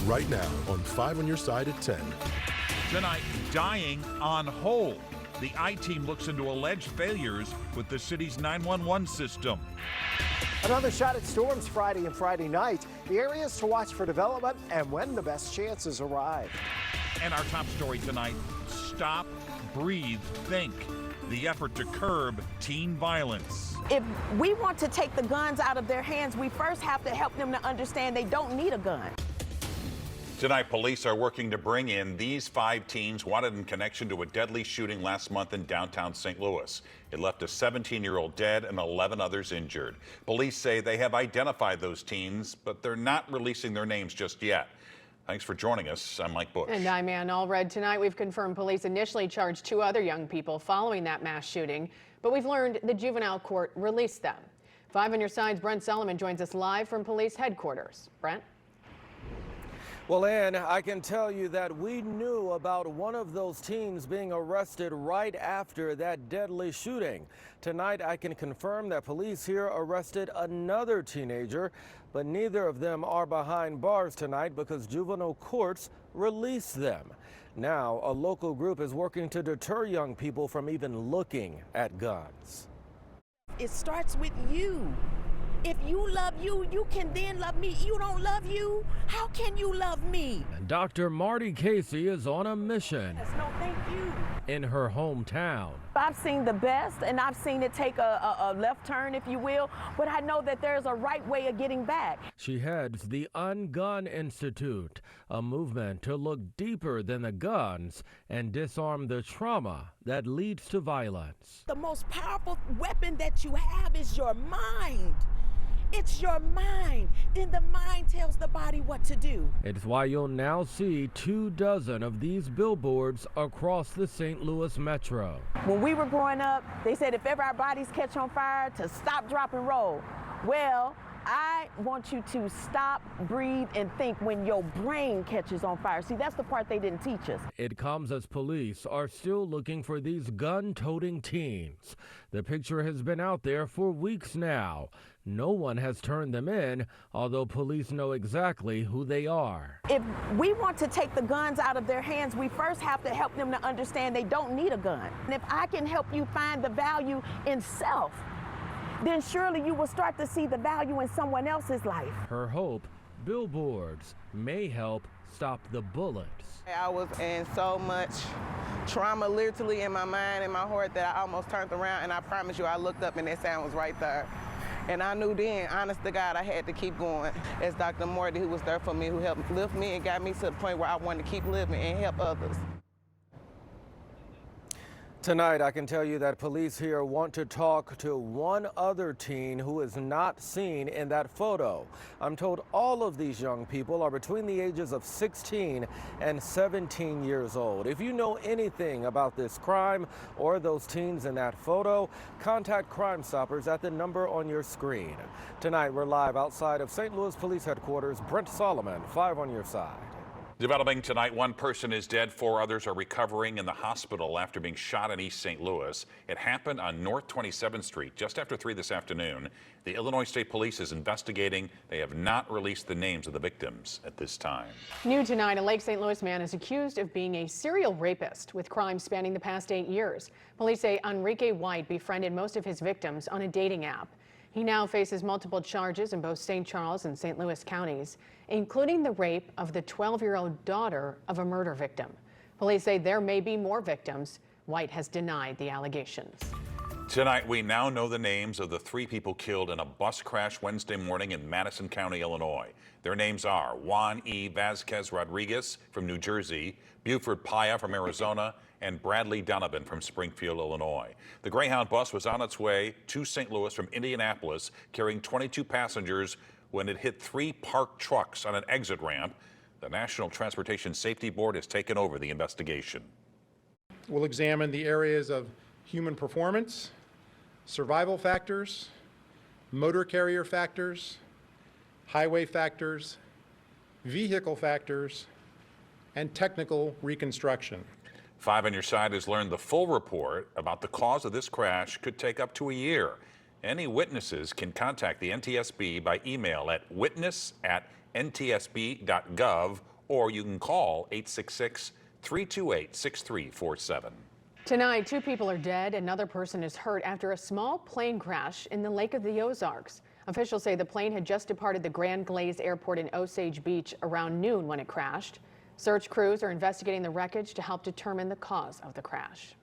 right now on 5 on Your Side at 10. Tonight, dying on hold. The I-Team looks into alleged failures with the city's 911 system. Another shot at storms Friday and Friday night. The areas to watch for development and when the best chances arrive. And our top story tonight, Stop, Breathe, Think. The effort to curb teen violence. If we want to take the guns out of their hands, we first have to help them to understand they don't need a gun. Tonight, police are working to bring in these 5 teens wanted in connection to a deadly shooting last month in downtown St. Louis. It left a 17-year-old dead and 11 others injured. Police say they have identified those teens, but they're not releasing their names just yet. Thanks for joining us. I'm Mike Bush. And I'm Ann Allred. Tonight, we've confirmed police initially charged 2 other young people following that mass shooting, but we've learned the juvenile court released them. 5 on Your Side's Brent Solomon joins us live from police headquarters. Brent? Well, Ann, I can tell you that we knew about one of those teens being arrested right after that deadly shooting. Tonight, I can confirm that police here arrested another teenager, but neither of them are behind bars tonight because juvenile courts released them. Now, a local group is working to deter young people from even looking at guns. It starts with you. If you love you, you can then love me. You don't love you, how can you love me? Dr. Marty Casey is on a mission No, thank you. in her hometown. I've seen the best, and I've seen it take a left turn, if you will, but I know that there's a right way of getting back. She heads the Ungun Institute, a movement to look deeper than the guns and disarm the trauma that leads to violence. The most powerful weapon that you have is your mind. It's your mind. Then the mind tells the body what to do. It's why you'll now see 24 of these billboards across the St. Louis metro. When we were growing up, they said if ever our bodies catch on fire, to stop, drop, and roll. Well, I want you to stop, breathe, and think when your brain catches on fire. See, that's the part they didn't teach us. It comes as police are still looking for these gun-toting teens. The picture has been out there for weeks now. No one has turned them in, although police know exactly who they are. If we want to take the guns out of their hands, we first have to help them to understand they don't need a gun. And if I can help you find the value in self, then surely you will start to see the value in someone else's life. Her hope, billboards may help stop the bullets. I was in so much trauma literally in my mind and my heart that I almost turned around, and I promise you I looked up and that sound was right there. And I knew then, honest to God, I had to keep going. As Dr. Morty, who was there for me, who helped lift me and got me to the point where I wanted to keep living and help others. Tonight, I can tell you that police here want to talk to one other teen who is not seen in that photo. I'm told all of these young people are between the ages of 16 and 17 years old. If you know anything about this crime or those teens in that photo, contact Crime Stoppers at the number on your screen. Tonight, we're live outside of St. Louis Police Headquarters. Brent Solomon, 5 on Your Side. Developing tonight, 1 person is dead, 4 others are recovering in the hospital after being shot in East St. Louis. It happened on North 27th Street just after 3 this afternoon. The Illinois State Police is investigating. They have not released the names of the victims at this time. New tonight, a Lake St. Louis man is accused of being a serial rapist with crimes spanning the past 8 years. Police say Enrique White befriended most of his victims on a dating app. He now faces multiple charges in both St. Charles and St. Louis counties, including the rape of the 12-year-old daughter of a murder victim. Police say there may be more victims. White has denied the allegations. Tonight, we now know the names of the 3 people killed in a bus crash Wednesday morning in Madison County, Illinois. Their names are Juan E. Vasquez Rodriguez from New Jersey, Buford Paya from Arizona, and Bradley Donovan from Springfield, Illinois. The Greyhound bus was on its way to St. Louis from Indianapolis, carrying 22 passengers when it hit 3 parked trucks on an exit ramp. The National Transportation Safety Board has taken over the investigation. We'll examine the areas of human performance, survival factors, motor carrier factors, highway factors, vehicle factors, and technical reconstruction. 5 on Your Side has learned the full report about the cause of this crash could take up to a year. Any witnesses can contact the NTSB by email at witness@ntsb.gov or you can call 866-328-6347. Tonight, 2 people are dead. Another person is hurt after a small plane crash in the Lake of the Ozarks. Officials say the plane had just departed the Grand Glaze Airport in Osage Beach around noon when it crashed. Search crews are investigating the wreckage to help determine the cause of the crash.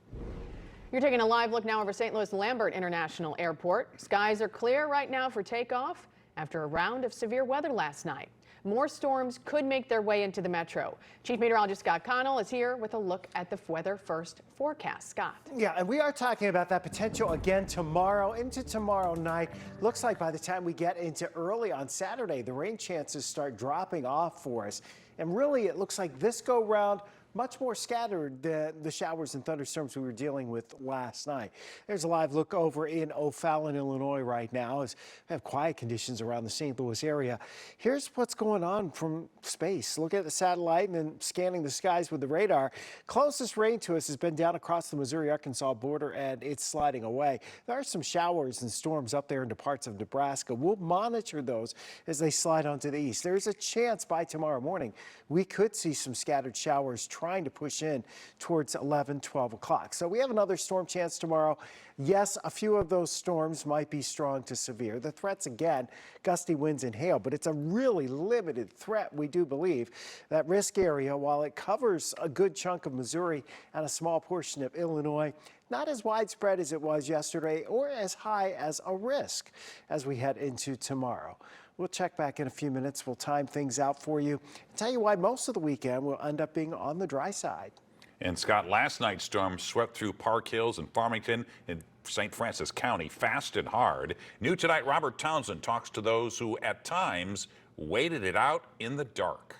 You're taking a live look now over St. Louis Lambert International Airport. Skies are clear right now for takeoff after a round of severe weather last night. More storms could make their way into the metro. Chief Meteorologist Scott Connell is here with a look at the Weather First forecast. Scott. Yeah, and we are talking about that potential again tomorrow into tomorrow night. Looks like by the time we get into early on Saturday, the rain chances start dropping off for us. And really, it looks like this go round much more scattered than the showers and thunderstorms we were dealing with last night. There's a live look over in O'Fallon, Illinois right now as we have quiet conditions around the St. Louis area. Here's what's going on from space. Look at the satellite and then scanning the skies with the radar. Closest rain to us has been down across the Missouri-Arkansas border, and it's sliding away. There are some showers and storms up there into parts of Nebraska. We'll monitor those as they slide onto the east. There's a chance by tomorrow morning we could see some scattered showers trying to push in towards 11, 12 o'clock. So we have another storm chance tomorrow. Yes, a few of those storms might be strong to severe. The threats again, gusty winds and hail, but it's a really limited threat, we do believe. That risk area, while it covers a good chunk of Missouri and a small portion of Illinois, not as widespread as it was yesterday or as high as a risk as we head into tomorrow. We'll check back in a few minutes. We'll time things out for you and tell you why most of the weekend will end up being on the dry side. And Scott, last night's storm swept through Park Hills and Farmington in St. Francis County fast and hard. New tonight, Robert Townsend talks to those who at times waited it out in the dark.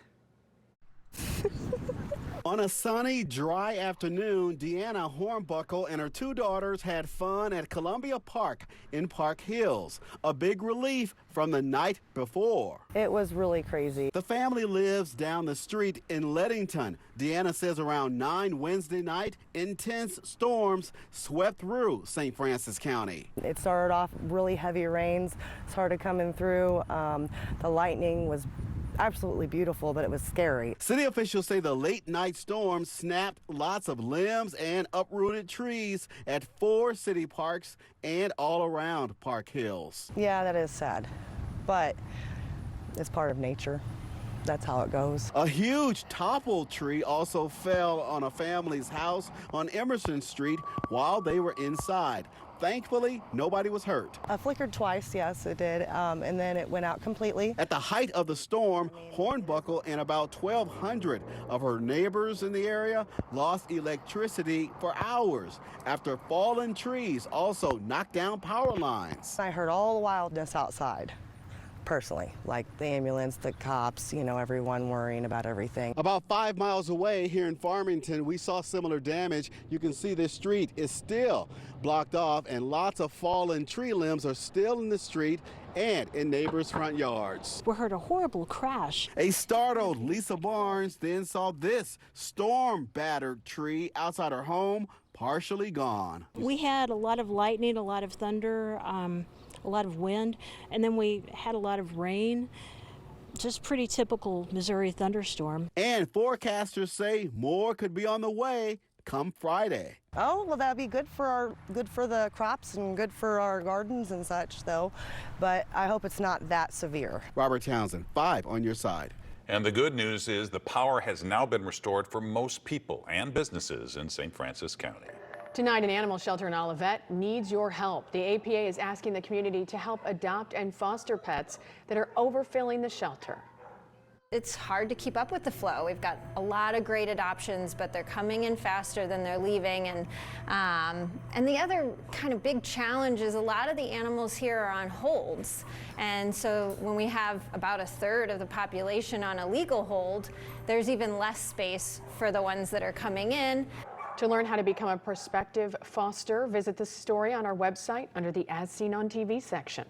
On a sunny, dry afternoon, Deanna Hornbuckle and her 2 daughters had fun at Columbia Park in Park Hills, a big relief from the night before. It was really crazy. The family lives down the street in Leadington. Deanna says around 9 Wednesday night, intense storms swept through St. Francis County. It started off really heavy rains, started coming through. The lightning was absolutely beautiful, but it was scary. City officials say the late night storm snapped lots of limbs and uprooted trees at 4 city parks and all around Park Hills. Yeah, that is sad, but it's part of nature. That's how it goes. A huge toppled tree also fell on a family's house on Emerson Street while they were inside. Thankfully, nobody was hurt. I flickered twice, yes, it did, and then it went out completely. At the height of the storm, Hornbuckle and about 1,200 of her neighbors in the area lost electricity for hours after fallen trees also knocked down power lines. I heard all the wildness outside, personally, like the ambulance, the cops, you know, everyone worrying about everything. About 5 miles away here in Farmington, we saw similar damage. You can see this street is still blocked off and lots of fallen tree limbs are still in the street and in neighbors' front yards. We heard a horrible crash. A startled Lisa Barnes then saw this storm-battered tree outside her home, partially gone. We had a lot of lightning, a lot of thunder, a lot of wind, and then we had a lot of rain. Just pretty typical Missouri thunderstorm. And forecasters say more could be on the way come Friday. Oh, well, that'd be good for the crops and good for our gardens and such, though. But I hope it's not that severe. Robert Townsend, 5 on your side. And the good news is the power has now been restored for most people and businesses in St. Francis County. Tonight, an animal shelter in Olivet needs your help. The APA is asking the community to help adopt and foster pets that are overfilling the shelter. It's hard to keep up with the flow. We've got a lot of great adoptions, but they're coming in faster than they're leaving. And the other kind of big challenge is a lot of the animals here are on holds. And so when we have about 1/3 of the population on a legal hold, there's even less space for the ones that are coming in. To learn how to become a prospective foster, visit this story on our website under the As Seen on TV section.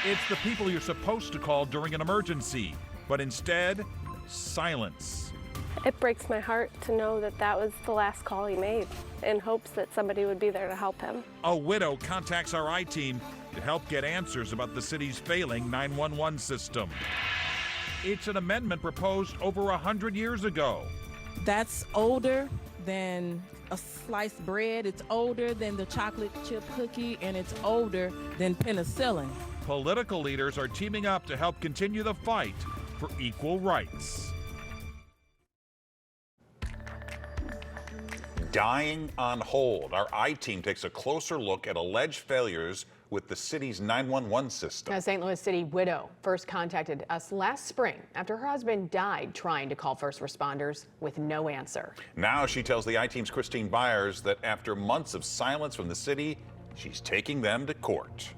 It's the people you're supposed to call during an emergency, but instead, silence. It breaks my heart to know that that was the last call he made, in hopes that somebody would be there to help him. A widow contacts our I-Team to help get answers about the city's failing 911 system. It's an amendment proposed over 100 years ago. That's older than a sliced bread. It's older than the chocolate chip cookie, and it's older than penicillin. Political leaders are teaming up to help continue the fight for equal rights. Dying on hold. Our I-Team takes a closer look at alleged failures with the city's 911 system. A St. Louis City widow first contacted us last spring after her husband died trying to call first responders with no answer. Now she tells the I-Team's Christine Byers that after months of silence from the city, she's taking them to court.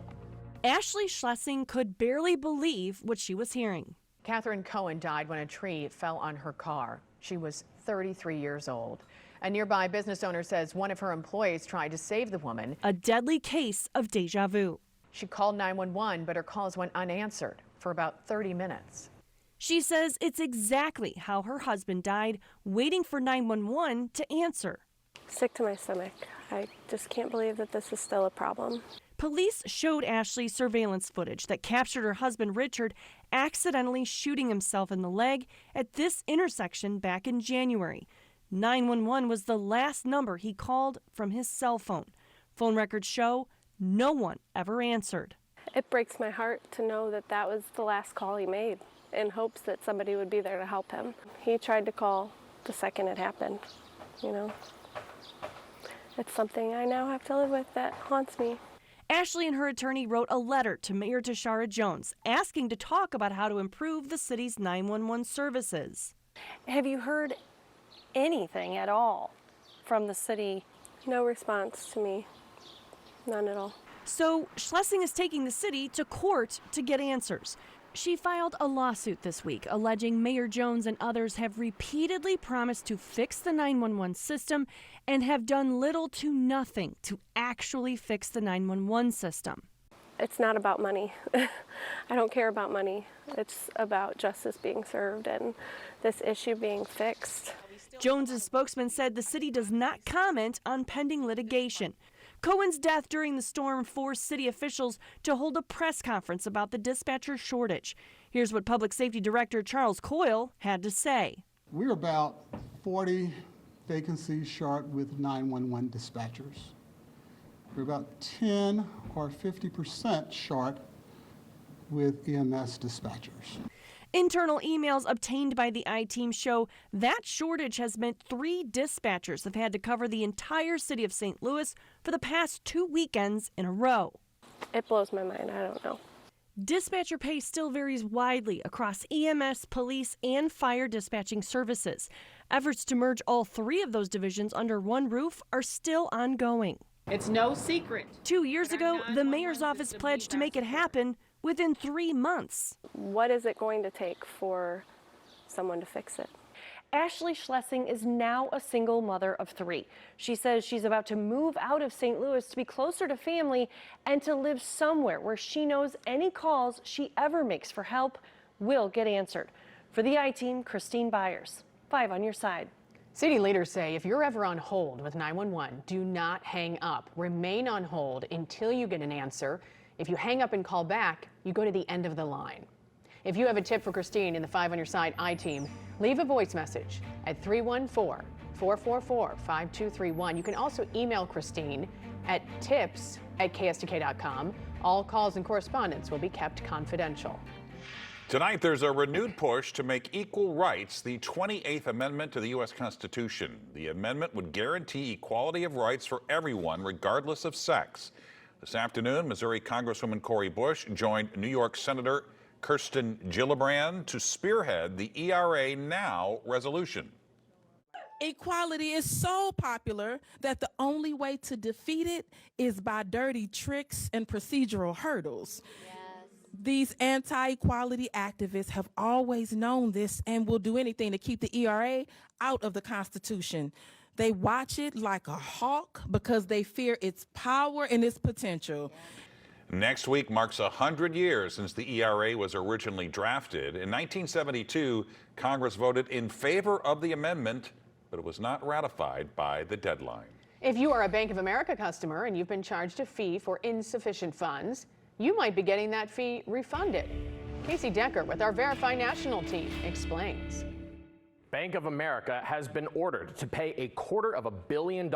Ashley Schlesing could barely believe what she was hearing. Catherine Cohen died when a tree fell on her car. She was 33 years old. A nearby business owner says one of her employees tried to save the woman. A deadly case of deja vu. She called 911, but her calls went unanswered for about 30 minutes. She says it's exactly how her husband died, waiting for 911 to answer. Sick to my stomach. I just can't believe that this is still a problem. Police showed Ashley surveillance footage that captured her husband Richard accidentally shooting himself in the leg at this intersection back in January. 911 was the last number he called from his cell phone. Phone records show no one ever answered. It breaks my heart to know that that was the last call he made, in hopes that somebody would be there to help him. He tried to call the second it happened, you know. It's something I now have to live with that haunts me. Ashley and her attorney wrote a letter to Mayor Tashara Jones asking to talk about how to improve the city's 911 services. Have you heard anything at all from the city? No response to me. None at all. So Schlesing is taking the city to court to get answers. She filed a lawsuit this week alleging Mayor Jones and others have repeatedly promised to fix the 911 system and have done little to nothing to actually fix the 911 system. It's not about money. I don't care about money. It's about justice being served and this issue being fixed. Jones's spokesman said the city does not comment on pending litigation. Cohen's death during the storm forced city officials to hold a press conference about the dispatcher shortage. Here's what Public Safety Director Charles Coyle had to say. We're about 40 vacancies short with 911 dispatchers. We're about 10 or 50% short with EMS dispatchers. Internal emails obtained by the I-Team show that shortage has meant 3 dispatchers have had to cover the entire city of St. Louis for the past 2 weekends in a row. It blows my mind. I don't know. Dispatcher pay still varies widely across EMS, police, and fire dispatching services. Efforts to merge all 3 of those divisions under one roof are still ongoing. It's no secret. 2 years ago, the mayor's office pledged to make it happen within 3 months. What is it going to take for someone to fix it? Ashley Schlesing is now a single mother of 3. She says she's about to move out of St. Louis to be closer to family and to live somewhere where she knows any calls she ever makes for help will get answered. For the I-Team, Christine Byers, 5 on your side. City leaders say if you're ever on hold with 911, do not hang up. Remain on hold until you get an answer. If you hang up and call back, you go to the end of the line. If you have a tip for Christine in the 5 on your side I-Team, leave a voice message at 314-444-5231. You can also email Christine at tips@kstk.com. All calls and correspondence will be kept confidential. Tonight, there's a renewed push to make equal rights the 28th Amendment to the U.S. Constitution. The amendment would guarantee equality of rights for everyone, regardless of sex. This afternoon, Missouri Congresswoman Cori Bush joined New York Senator Kirsten Gillibrand to spearhead the ERA Now resolution. Equality is so popular that the only way to defeat it is by dirty tricks and procedural hurdles. These anti-equality activists have always known this and will do anything to keep the ERA out of the Constitution. They watch it like a hawk because they fear its power and its potential. Next week marks 100 years since the ERA was originally drafted. In 1972, Congress voted in favor of the amendment, but it was not ratified by the deadline. If you are a Bank of America customer and you've been charged a fee for insufficient funds, you might be getting that fee refunded. Casey Decker with our Verify National team explains. Bank of America has been ordered to pay $250 million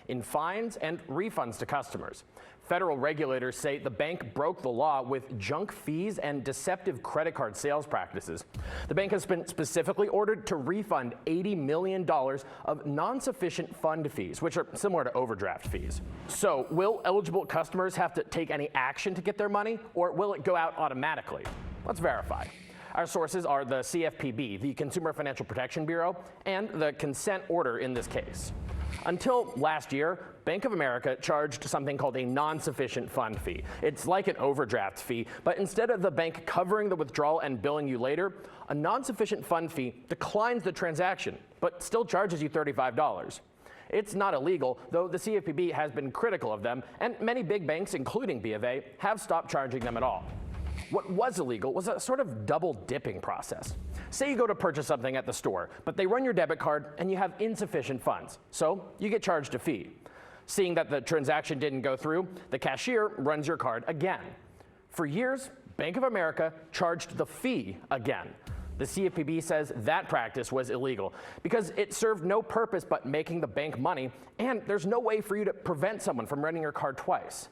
in fines and refunds to customers. Federal regulators say the bank broke the law with junk fees and deceptive credit card sales practices. The bank has been specifically ordered to refund $80 million of non-sufficient fund fees, which are similar to overdraft fees. So, will eligible customers have to take any action to get their money, or will it go out automatically? Let's verify. Our sources are the CFPB, the Consumer Financial Protection Bureau, and the consent order in this case. Until last year, Bank of America charged something called a non-sufficient fund fee. It's like an overdraft fee, but instead of the bank covering the withdrawal and billing you later, a non-sufficient fund fee declines the transaction, but still charges you $35. It's not illegal, though the CFPB has been critical of them, and many big banks, including B of A, have stopped charging them at all. What was illegal was a sort of double dipping process. Say you go to purchase something at the store, but they run your debit card and you have insufficient funds, so you get charged a fee. Seeing that the transaction didn't go through, the cashier runs your card again. For years, Bank of America charged the fee again. The CFPB says that practice was illegal because it served no purpose but making the bank money, and there's no way for you to prevent someone from running your card twice.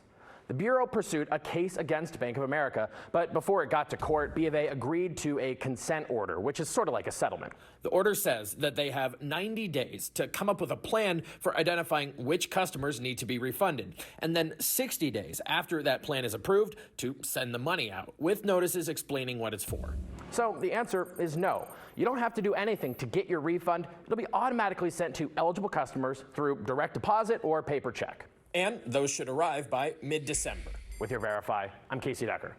The Bureau pursued a case against Bank of America, but before it got to court, B of A agreed to a consent order, which is sort of like a settlement. The order says that they have 90 days to come up with a plan for identifying which customers need to be refunded, and then 60 days after that plan is approved to send the money out, with notices explaining what it's for. So the answer is no. You don't have to do anything to get your refund. It'll be automatically sent to eligible customers through direct deposit or paper check. And those should arrive by mid-December. With your Verify, I'm Casey Decker.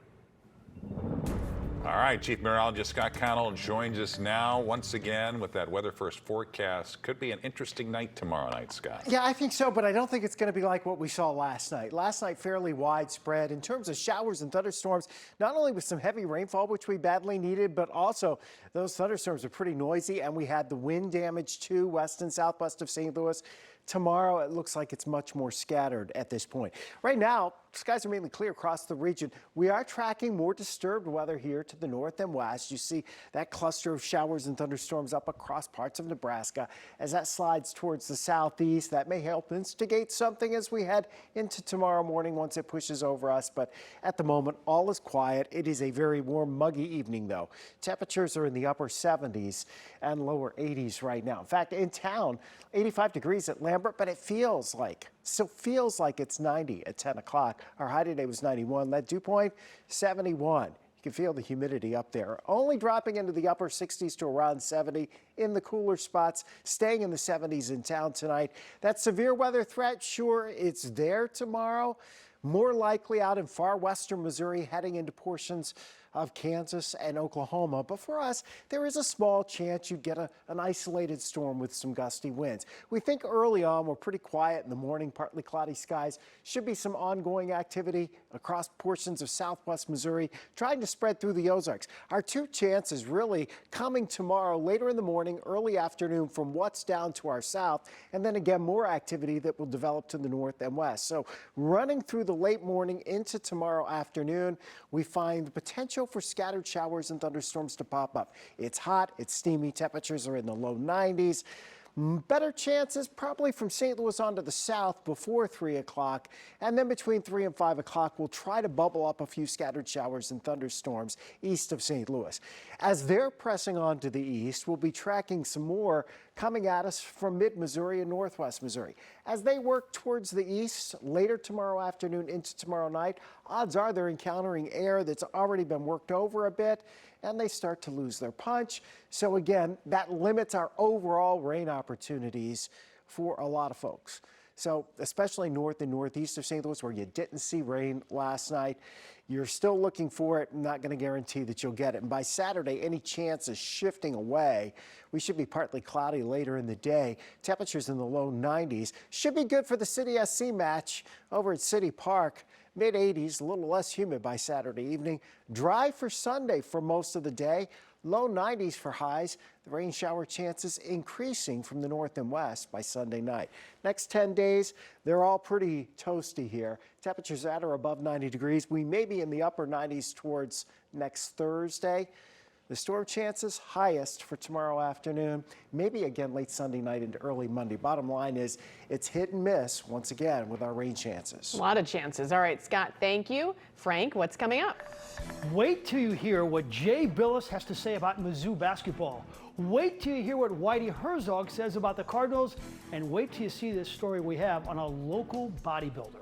All right, Chief Meteorologist Scott Connell joins us now once again with that Weather First forecast. Could be an interesting night tomorrow night, Scott. Yeah, I think so, but I don't think it's going to be like what we saw last night. Last night, fairly widespread in terms of showers and thunderstorms, not only with some heavy rainfall, which we badly needed, but also those thunderstorms are pretty noisy, and we had the wind damage too, west and southwest of St. Louis. Tomorrow, it looks like it's much more scattered at this point. Right now, skies are mainly clear across the region. We are tracking more disturbed weather here to the north and west. You see that cluster of showers and thunderstorms up across parts of Nebraska. As that slides towards the southeast, that may help instigate something as we head into tomorrow morning once it pushes over us. But at the moment, all is quiet. It is a very warm, muggy evening, though. Temperatures are in the upper 70s and lower 80s right now. In fact, in town, 85 degrees at Lambert, but it still feels like it's 90 at 10 o'clock. Our high today was 91. That dew point, 71. You can feel the humidity up there. Only dropping into the upper 60s to around 70 in the cooler spots, staying in the 70s in town tonight. That severe weather threat, sure, it's there tomorrow. More likely out in far western Missouri, heading into portions of Kansas and Oklahoma. But for us, there is a small chance you'd get an isolated storm with some gusty winds. We think early on we're pretty quiet in the morning, partly cloudy skies. Should be some ongoing activity across portions of southwest Missouri, trying to spread through the Ozarks. Our two chances really coming tomorrow, later in the morning, early afternoon from what's down to our south, and then again more activity that will develop to the north and west. So running through the late morning into tomorrow afternoon, we find the potential for scattered showers and thunderstorms to pop up. It's hot, it's steamy, temperatures are in the low 90s. Better chances probably from St. Louis on to the south before 3 o'clock, and then between 3 and 5 o'clock we'll try to bubble up a few scattered showers and thunderstorms east of St. Louis. As they're pressing on to the east, we'll be tracking some more coming at us from mid-Missouri and northwest Missouri. As they work towards the east later tomorrow afternoon into tomorrow night, odds are they're encountering air that's already been worked over a bit, and they start to lose their punch. So again, that limits our overall rain opportunities for a lot of folks. So especially north and northeast of St. Louis, where you didn't see rain last night, you're still looking for it. I'm not going to guarantee that you'll get it. And by Saturday, any chance is shifting away. We should be partly cloudy later in the day. Temperatures in the low 90s. Should be good for the City SC match over at City Park. Mid-80s, a little less humid by Saturday evening. Dry for Sunday for most of the day. Low 90s for highs. The rain shower chances increasing from the north and west by Sunday night. Next 10 days, they're all pretty toasty here. Temperatures at or above 90 degrees. We may be in the upper 90s towards next Thursday. The storm chances highest for tomorrow afternoon, maybe again late Sunday night into early Monday. Bottom line is it's hit and miss once again with our rain chances. A lot of chances. All right, Scott, thank you. Frank, what's coming up? Wait till you hear what Jay Billis has to say about Mizzou basketball. Wait till you hear what Whitey Herzog says about the Cardinals. And wait till you see this story we have on a local bodybuilder.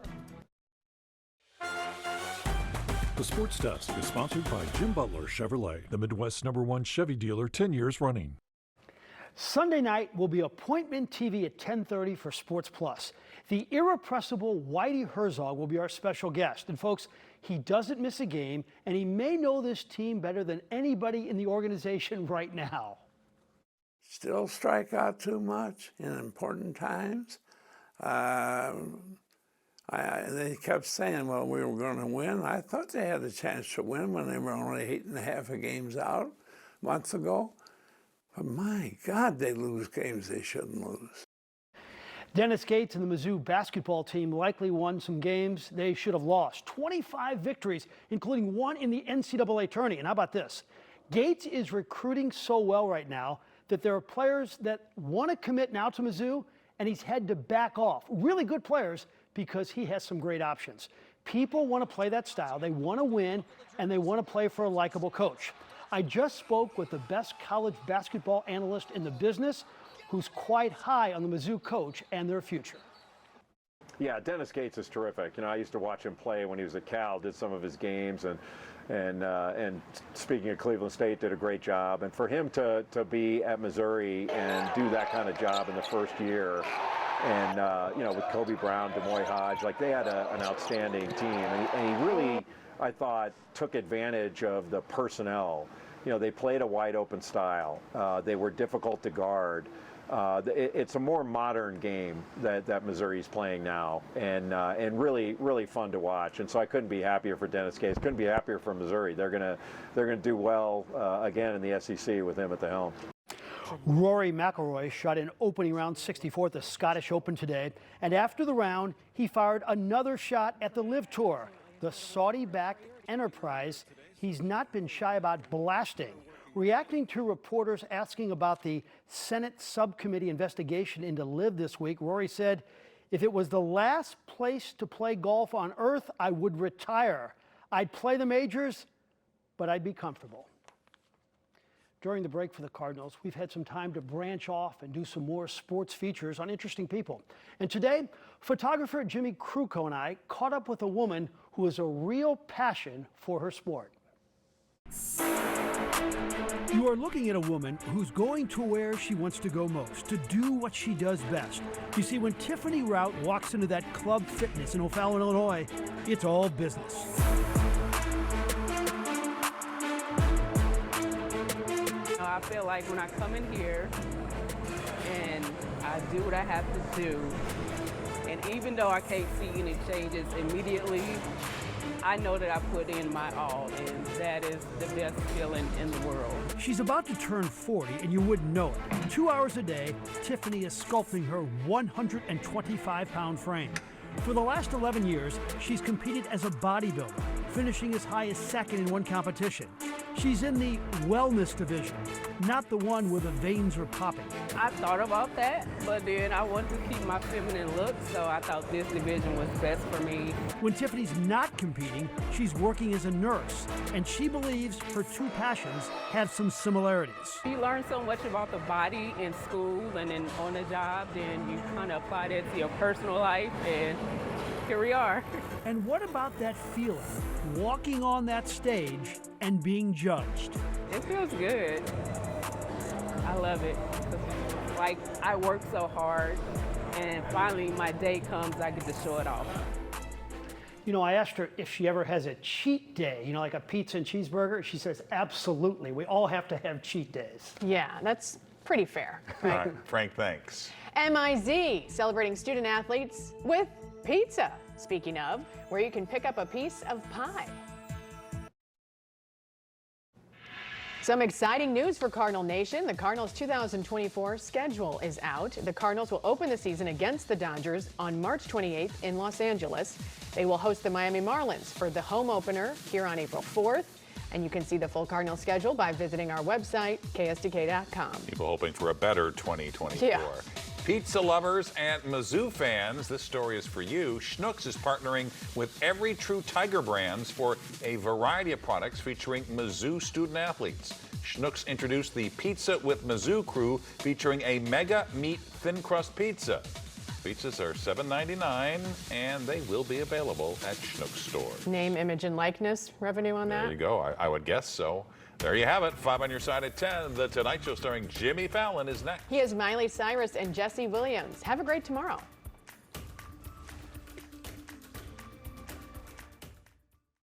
The Sports Desk is sponsored by Jim Butler Chevrolet, the Midwest's #1 Chevy dealer 10 years running. Sunday night will be Appointment TV at 10:30 for Sports Plus. The irrepressible Whitey Herzog will be our special guest. And folks, he doesn't miss a game, and he may know this team better than anybody in the organization right now. Still strike out too much in important times. They kept saying, well, we were going to win. I thought they had a chance to win when they were only 8.5 games out months ago. But my God, they lose games they shouldn't lose. Dennis Gates and the Mizzou basketball team likely won some games they should have lost. 25 victories, including one in the NCAA tourney. And how about this? Gates is recruiting so well right now that there are players that want to commit now to Mizzou, and he's had to back off. Really good players, because he has some great options. People want to play that style. They want to win, and they want to play for a likable coach. I just spoke with the best college basketball analyst in the business, who's quite high on the Mizzou coach and their future. Yeah, Dennis Gates is terrific. You know, I used to watch him play when he was at Cal, did some of his games, and speaking of Cleveland State, did a great job. And for him to be at Missouri and do that kind of job in the first year, and you know, with Kobe Brown, Demoy Hodge, like they had an outstanding team, and he really, I thought, took advantage of the personnel. You know, they played a wide open style. They were difficult to guard. It's a more modern game that Missouri's playing now, and really fun to watch. And so I couldn't be happier for Dennis Gates. Couldn't be happier for Missouri. They're gonna do well again in the SEC with him at the helm. Rory McIlroy shot in opening round 64 at the Scottish Open today, and after the round, he fired another shot at the LIV Tour, the Saudi-backed enterprise he's not been shy about blasting. Reacting to reporters asking about the Senate subcommittee investigation into LIV this week, Rory said, "If it was the last place to play golf on earth, I would retire. I'd play the majors, but I'd be comfortable." During the break for the Cardinals, we've had some time to branch off and do some more sports features on interesting people. And today, photographer Jimmy Kruko and I caught up with a woman who has a real passion for her sport. You are looking at a woman who's going to where she wants to go most, to do what she does best. You see, when Tiffany Rout walks into that Club Fitness in O'Fallon, Illinois, it's all business. I feel like when I come in here and I do what I have to do, and even though I can't see any changes immediately, I know that I put in my all, and that is the best feeling in the world. She's about to turn 40, and you wouldn't know it. 2 hours a day, Tiffany is sculpting her 125-pound frame. For the last 11 years, she's competed as a bodybuilder, finishing as high as second in one competition. She's in the wellness division, not the one where the veins are popping. I thought about that, but then I wanted to keep my feminine look, so I thought this division was best for me. When Tiffany's not competing, she's working as a nurse, and she believes her two passions have some similarities. You learn so much about the body in school and then on the job, then you kind of apply that to your personal life, and here we are. And what about that feeling, walking on that stage and being judged? It feels good. I love it. Like, I work so hard, and finally my day comes, I get to show it off. You know, I asked her if she ever has a cheat day, you know, like a pizza and cheeseburger. She says, absolutely. We all have to have cheat days. Yeah, that's pretty fair. Right? All right, Frank, thanks. MIZ, celebrating student athletes with pizza. Speaking of, where you can pick up a piece of pie. Some exciting news for Cardinal Nation. The Cardinals' 2024 schedule is out. The Cardinals will open the season against the Dodgers on March 28th in Los Angeles. They will host the Miami Marlins for the home opener here on April 4th. And you can see the full Cardinal schedule by visiting our website, ksdk.com. People hoping for a better 2024. Yeah. Pizza lovers and Mizzou fans, this story is for you. Schnucks is partnering with Every True Tiger brands for a variety of products featuring Mizzou student athletes. Schnucks introduced the Pizza with Mizzou crew featuring a mega meat thin crust pizza. Pizzas are $7.99 and they will be available at Schnucks stores. Name, image, and likeness revenue on that? There you go. I would guess so. There you have it. 5 on your side at 10. The Tonight Show starring Jimmy Fallon is next. He is Miley Cyrus and Jesse Williams. Have a great tomorrow.